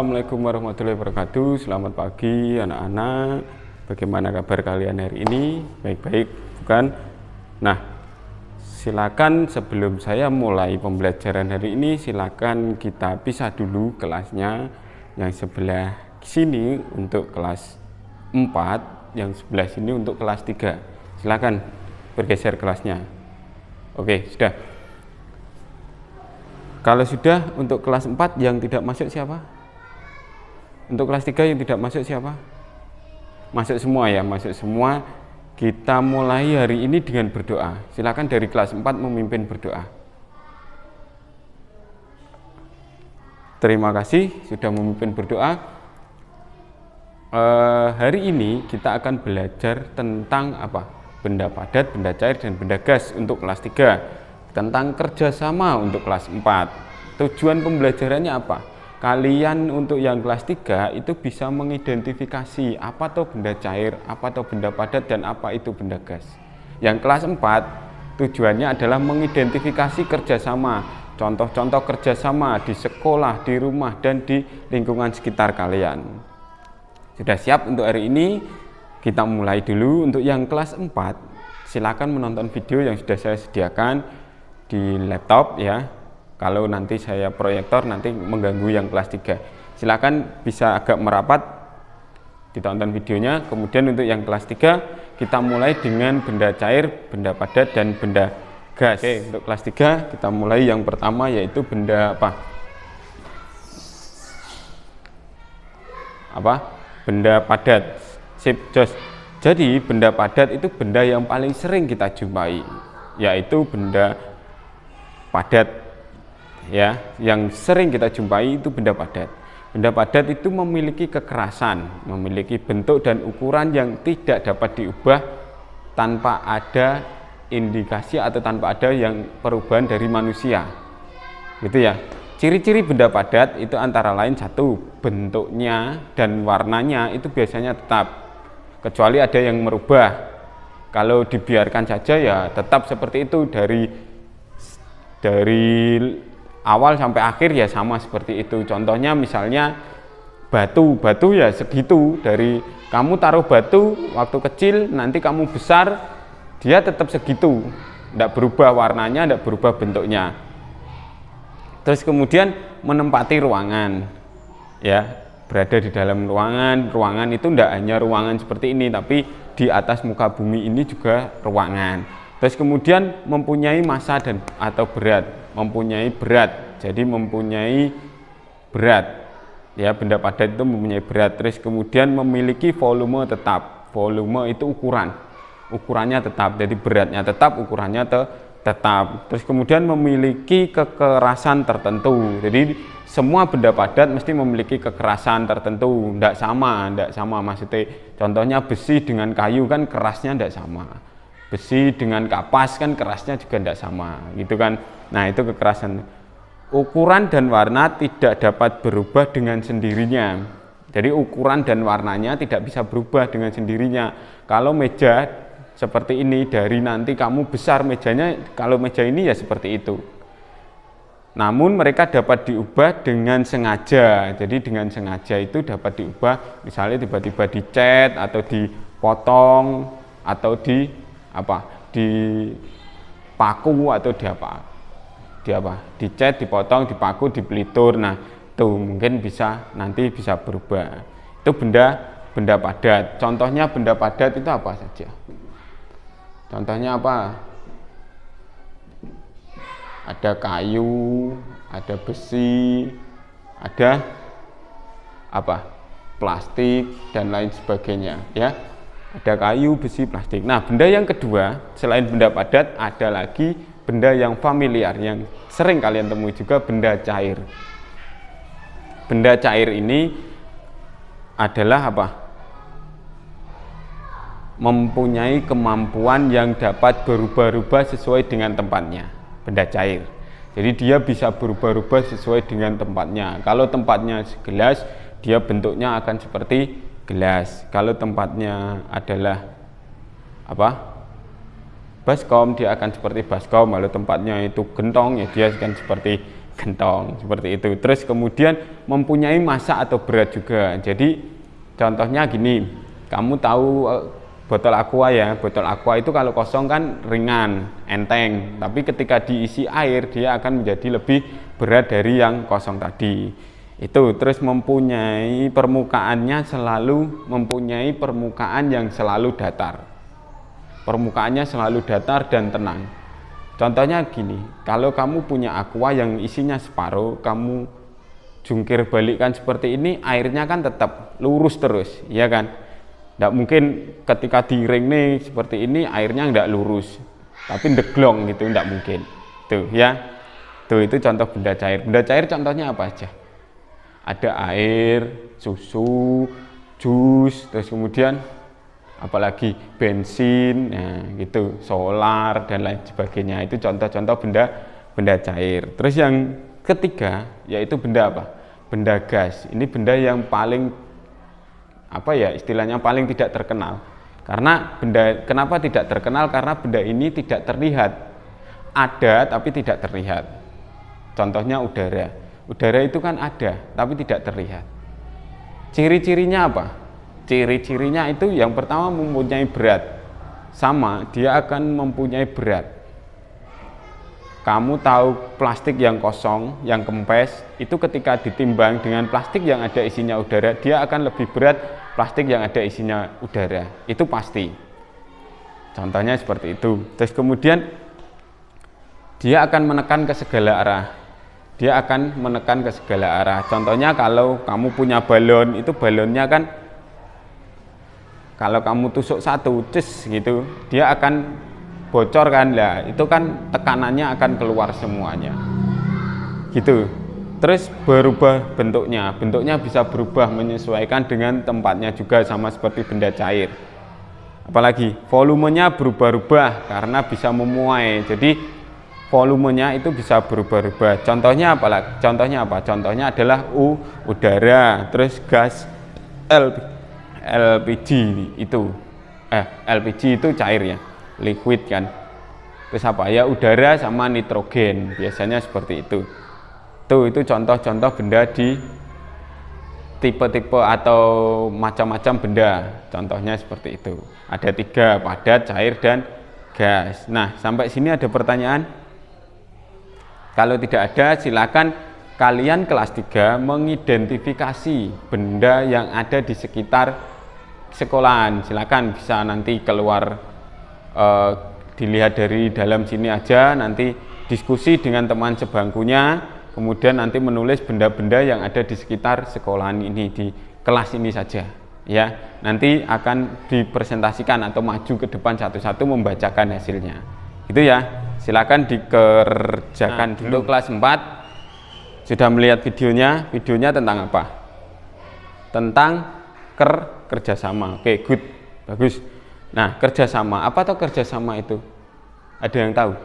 Assalamualaikum warahmatullahi wabarakatuh. Selamat pagi anak-anak. Bagaimana kabar kalian hari ini? Baik-baik, bukan? Nah, silakan sebelum saya mulai pembelajaran hari ini, silakan kita pisah dulu kelasnya. Yang sebelah sini untuk kelas 4, yang sebelah sini untuk kelas 3. Silakan bergeser kelasnya. Oke, sudah. Kalau sudah, untuk kelas 4 yang tidak masuk siapa? Untuk kelas 3 yang tidak masuk siapa? Masuk semua ya, masuk semua. Kita mulai hari ini dengan berdoa. Silakan dari kelas 4 memimpin berdoa. Terima kasih sudah memimpin berdoa. Hari ini kita akan belajar tentang apa? Benda padat, benda cair, dan benda gas untuk kelas 3. Tentang kerjasama untuk kelas 4. Tujuan pembelajarannya apa? Kalian untuk yang kelas 3 itu bisa mengidentifikasi apa itu benda cair, apa itu benda padat, dan apa itu benda gas. Yang kelas 4 tujuannya adalah mengidentifikasi kerjasama, contoh-contoh kerjasama di sekolah, di rumah, dan di lingkungan sekitar kalian. Sudah siap untuk hari ini? Kita mulai dulu. Untuk yang kelas 4 silakan menonton video yang sudah saya sediakan di laptop ya. Kalau nanti saya proyektor nanti mengganggu yang kelas 3. Silakan bisa agak merapat ditonton videonya. Kemudian untuk yang kelas 3 kita mulai dengan benda cair, benda padat, dan benda gas. Oke, untuk kelas 3 kita mulai yang pertama yaitu benda apa? Benda padat. Sip, Jos. Jadi benda padat itu benda yang paling sering kita jumpai, yaitu benda padat ya, yang sering kita jumpai itu benda padat. Benda padat itu memiliki kekerasan, memiliki bentuk dan ukuran yang tidak dapat diubah tanpa ada indikasi atau tanpa ada yang perubahan dari manusia. Gitu ya. Ciri-ciri benda padat itu antara lain satu, bentuknya dan warnanya itu biasanya tetap, kecuali ada yang merubah. Kalau dibiarkan saja ya tetap seperti itu dari awal sampai akhir ya sama seperti itu. Contohnya misalnya batu ya segitu, dari kamu taruh batu waktu kecil nanti kamu besar dia tetap segitu, tidak berubah warnanya, tidak berubah bentuknya. Terus kemudian menempati ruangan ya, berada di dalam ruangan itu tidak hanya ruangan seperti ini, tapi di atas muka bumi ini juga ruangan. Terus kemudian mempunyai massa atau berat, mempunyai berat, jadi mempunyai berat ya, benda padat itu mempunyai berat. Terus kemudian memiliki volume tetap, volume itu ukurannya tetap, jadi beratnya tetap, ukurannya tetap. Terus kemudian memiliki kekerasan tertentu, jadi semua benda padat mesti memiliki kekerasan tertentu, tidak sama maksudnya. Contohnya besi dengan kayu kan kerasnya tidak sama, besi dengan kapas kan kerasnya juga tidak sama gitu kan. Nah itu kekerasan. Ukuran dan warna tidak dapat berubah dengan sendirinya, jadi ukuran dan warnanya tidak bisa berubah dengan sendirinya. Kalau meja seperti ini, dari nanti kamu besar mejanya, kalau meja ini ya seperti itu. Namun mereka dapat diubah dengan sengaja, jadi dengan sengaja itu dapat diubah, misalnya tiba-tiba dicat atau dipotong atau dipaku atau dicat, dipotong, dipaku, dipelitur. Nah itu mungkin nanti bisa berubah. Itu benda padat. Contohnya benda padat itu apa saja? Contohnya apa? Ada kayu, ada besi, ada plastik dan lain sebagainya ya. Ada kayu, besi, plastik. Nah, benda yang kedua selain benda padat ada lagi benda yang familiar yang sering kalian temui juga, benda cair. Benda cair ini adalah mempunyai kemampuan yang dapat berubah-ubah sesuai dengan tempatnya. Benda cair, jadi dia bisa berubah-ubah sesuai dengan tempatnya. Kalau tempatnya gelas, dia bentuknya akan seperti gelas. Kalau tempatnya adalah baskom, dia akan seperti baskom. Kalau tempatnya itu gentong ya dia akan seperti gentong seperti itu. Terus kemudian mempunyai massa atau berat juga. Jadi contohnya gini, kamu tahu botol aqua ya, botol aqua itu kalau kosong kan ringan, enteng, tapi ketika diisi air dia akan menjadi lebih berat dari yang kosong tadi. Itu terus mempunyai permukaannya selalu mempunyai permukaan yang selalu datar. Permukaannya selalu datar dan tenang. Contohnya gini, kalau kamu punya aqua yang isinya separuh, kamu jungkir balikkan seperti ini, airnya kan tetap lurus terus, ya kan? Tidak mungkin ketika diring nih seperti ini airnya tidak lurus, tapi deglong gitu, tidak mungkin. Tuh ya, tuh itu contoh benda cair. Benda cair contohnya apa aja? Ada air, susu, jus, terus kemudian apalagi bensin, nah gitu, solar dan lain sebagainya. Itu contoh-contoh benda cair. Terus yang ketiga yaitu benda apa? Benda gas. Ini benda yang paling apa ya, istilahnya paling tidak terkenal. Karena kenapa tidak terkenal? Karena benda ini tidak terlihat. Ada tapi tidak terlihat. Contohnya udara. Udara itu kan ada tapi tidak terlihat. Ciri-cirinya apa? Ciri-cirinya itu yang pertama mempunyai berat. Sama, dia akan mempunyai berat. Kamu tahu plastik yang kosong, yang kempes, itu ketika ditimbang dengan plastik yang ada isinya udara, dia akan lebih berat plastik yang ada isinya udara. Itu pasti. Contohnya seperti itu. Terus kemudian dia akan menekan ke segala arah. Dia akan menekan ke segala arah. Contohnya kalau kamu punya balon, itu balonnya kan kalau kamu tusuk satu, ces gitu, dia akan bocor kan lah. Itu kan tekanannya akan keluar semuanya. Gitu. Terus berubah bentuknya. Bentuknya bisa berubah menyesuaikan dengan tempatnya juga, sama seperti benda cair. Apalagi volumenya berubah-ubah karena bisa memuai. Jadi volumenya itu bisa berubah-ubah. Contohnya apa? Contohnya adalah udara, terus gas LPG itu. LPG itu cair ya, liquid kan. Terus apa ya, udara sama nitrogen, biasanya seperti itu. Itu contoh-contoh benda di tipe-tipe atau macam-macam benda. Contohnya seperti itu. Ada 3, padat, cair, dan gas. Nah, sampai sini ada pertanyaan? Kalau tidak ada, silakan kalian kelas 3 mengidentifikasi benda yang ada di sekitar sekolahan. Silakan bisa nanti keluar dilihat dari dalam sini aja, nanti diskusi dengan teman sebangkunya, kemudian nanti menulis benda-benda yang ada di sekitar sekolahan ini, di kelas ini saja ya. Nanti akan dipresentasikan atau maju ke depan satu-satu membacakan hasilnya. Itu ya. Silakan dikerjakan dulu. Untuk kelas 4 sudah melihat videonya. Videonya tentang apa? Tentang kerjasama. Oke, good. Bagus. Nah, kerjasama. Apa tuh kerjasama itu? Ada yang tahu?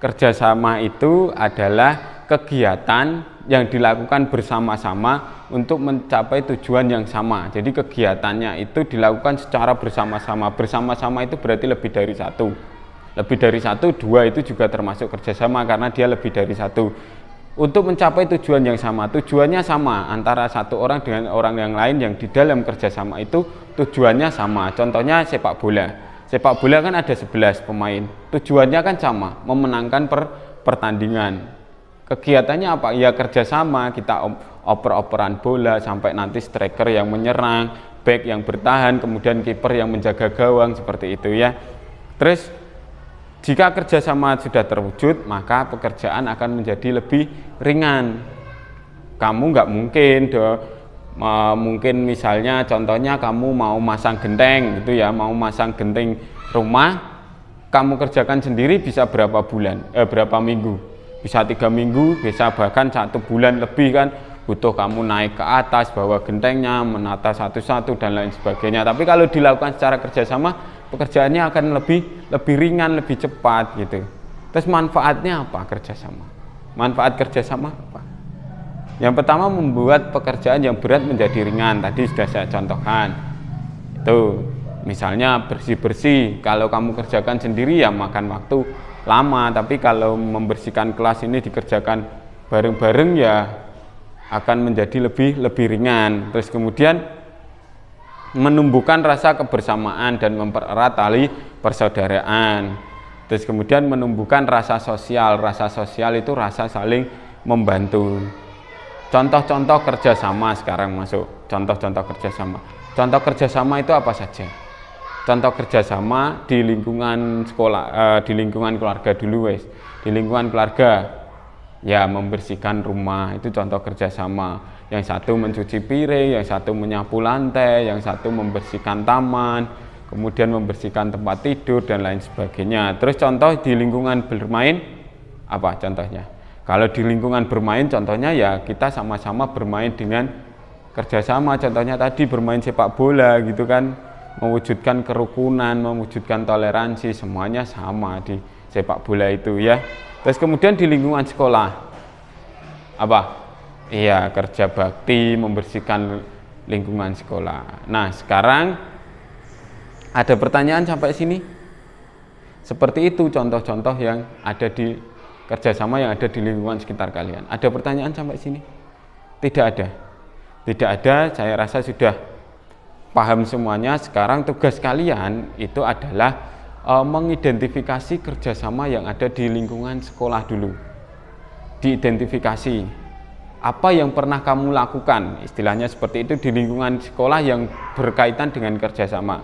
Kerjasama itu adalah kegiatan yang dilakukan bersama-sama untuk mencapai tujuan yang sama. Jadi kegiatannya itu dilakukan secara bersama-sama. Bersama-sama itu berarti lebih dari satu. Lebih dari satu, 2 itu juga termasuk kerjasama karena dia lebih dari satu. Untuk mencapai tujuan yang sama, tujuannya sama antara satu orang dengan orang yang lain yang di dalam kerjasama itu tujuannya sama. Contohnya sepak bola. Sepak bola kan ada 11 pemain. Tujuannya kan sama, memenangkan pertandingan. Kegiatannya apa? Ya kerjasama, kita oper-operan bola sampai nanti striker yang menyerang, back yang bertahan, kemudian kiper yang menjaga gawang, seperti itu ya. Terus jika kerjasama sudah terwujud, maka pekerjaan akan menjadi lebih ringan. Kamu nggak mungkin mungkin misalnya contohnya kamu mau masang genteng gitu ya, mau masang genteng rumah, kamu kerjakan sendiri bisa berapa minggu, bisa 3 minggu, bisa bahkan 1 bulan lebih kan, butuh kamu naik ke atas, bawa gentengnya, menata satu-satu dan lain sebagainya. Tapi kalau dilakukan secara kerjasama, pekerjaannya akan lebih ringan, lebih cepat gitu. Terus manfaatnya apa kerjasama? Manfaat kerjasama apa? Yang pertama, membuat pekerjaan yang berat menjadi ringan. Tadi sudah saya contohkan. Itu misalnya bersih-bersih. Kalau kamu kerjakan sendiri ya makan waktu lama. Tapi kalau membersihkan kelas ini dikerjakan bareng-bareng ya akan menjadi lebih ringan. Terus kemudian menumbuhkan rasa kebersamaan dan mempererat tali persaudaraan. Terus kemudian menumbuhkan rasa sosial. Rasa sosial itu rasa saling membantu. Contoh-contoh kerjasama sekarang masuk. Contoh-contoh kerjasama. Contoh kerjasama itu apa saja? Contoh kerjasama di lingkungan sekolah, di lingkungan keluarga dulu wes. Di lingkungan keluarga ya membersihkan rumah, itu contoh kerjasama. Yang satu mencuci piring, yang satu menyapu lantai, yang satu membersihkan taman, kemudian membersihkan tempat tidur dan lain sebagainya. Terus contoh di lingkungan bermain apa contohnya? Kalau di lingkungan bermain contohnya ya kita sama-sama bermain dengan kerjasama. Contohnya tadi bermain sepak bola gitu kan, mewujudkan kerukunan, mewujudkan toleransi, semuanya sama di sepak bola itu ya. Terus kemudian di lingkungan sekolah apa? Iya, kerja bakti, membersihkan lingkungan sekolah. Nah, sekarang ada pertanyaan sampai sini? Seperti itu contoh-contoh yang ada di kerjasama yang ada di lingkungan sekitar kalian. Ada pertanyaan sampai sini? Tidak ada. Tidak ada, saya rasa sudah paham semuanya. Sekarang tugas kalian itu adalah mengidentifikasi kerjasama yang ada di lingkungan sekolah dulu. Diidentifikasi apa yang pernah kamu lakukan, istilahnya seperti itu di lingkungan sekolah yang berkaitan dengan kerjasama.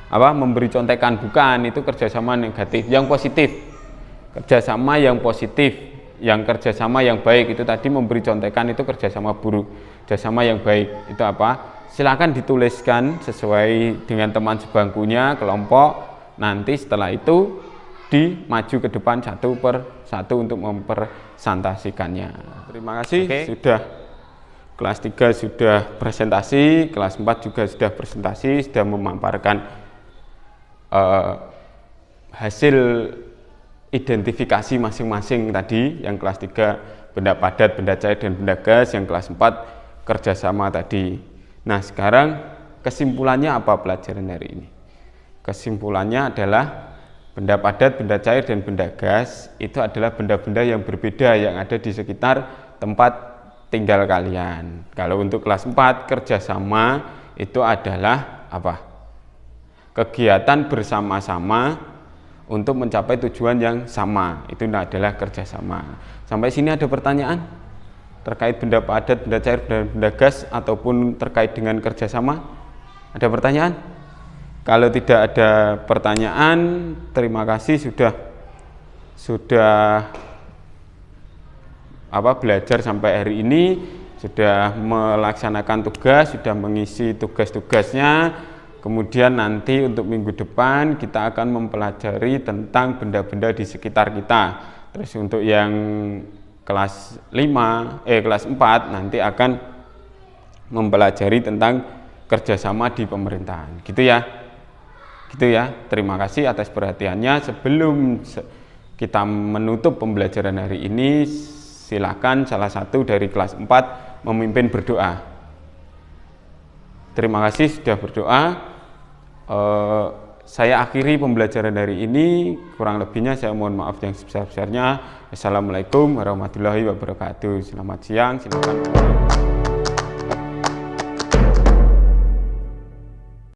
Apa? Memberi contekan, bukan, itu kerjasama negatif. Yang positif, kerjasama yang positif, yang kerjasama yang baik itu tadi memberi contekan itu kerjasama buruk. Kerjasama yang baik itu apa? Silakan dituliskan sesuai dengan teman sebangkunya, kelompok. Nanti setelah itu dimaju ke depan satu per satu untuk mempresentasikannya. Terima kasih. Sudah kelas 3 sudah presentasi, kelas 4 juga sudah presentasi, sudah memaparkan hasil identifikasi masing-masing tadi. Yang kelas 3 benda padat, benda cair dan benda gas, yang kelas 4 kerjasama tadi. Nah, sekarang kesimpulannya apa pelajaran hari ini? Kesimpulannya adalah benda padat, benda cair, dan benda gas itu adalah benda-benda yang berbeda yang ada di sekitar tempat tinggal kalian. Kalau untuk kelas 4 kerjasama itu adalah apa? Kegiatan bersama-sama untuk mencapai tujuan yang sama. Itu adalah kerjasama. Sampai sini ada pertanyaan terkait benda padat, benda cair, dan benda gas ataupun terkait dengan kerjasama? Ada pertanyaan? Kalau tidak ada pertanyaan, terima kasih sudah belajar sampai hari ini, sudah melaksanakan tugas, sudah mengisi tugas-tugasnya. Kemudian nanti untuk minggu depan kita akan mempelajari tentang benda-benda di sekitar kita. Terus untuk yang kelas 4 nanti akan mempelajari tentang kerjasama di pemerintahan. Gitu ya, terima kasih atas perhatiannya. Sebelum kita menutup pembelajaran hari ini, silakan salah satu dari kelas 4 memimpin berdoa. Terima kasih sudah berdoa. Saya akhiri pembelajaran hari ini, kurang lebihnya saya mohon maaf yang sebesar-besarnya. Assalamualaikum warahmatullahi wabarakatuh. Selamat siang, silakan.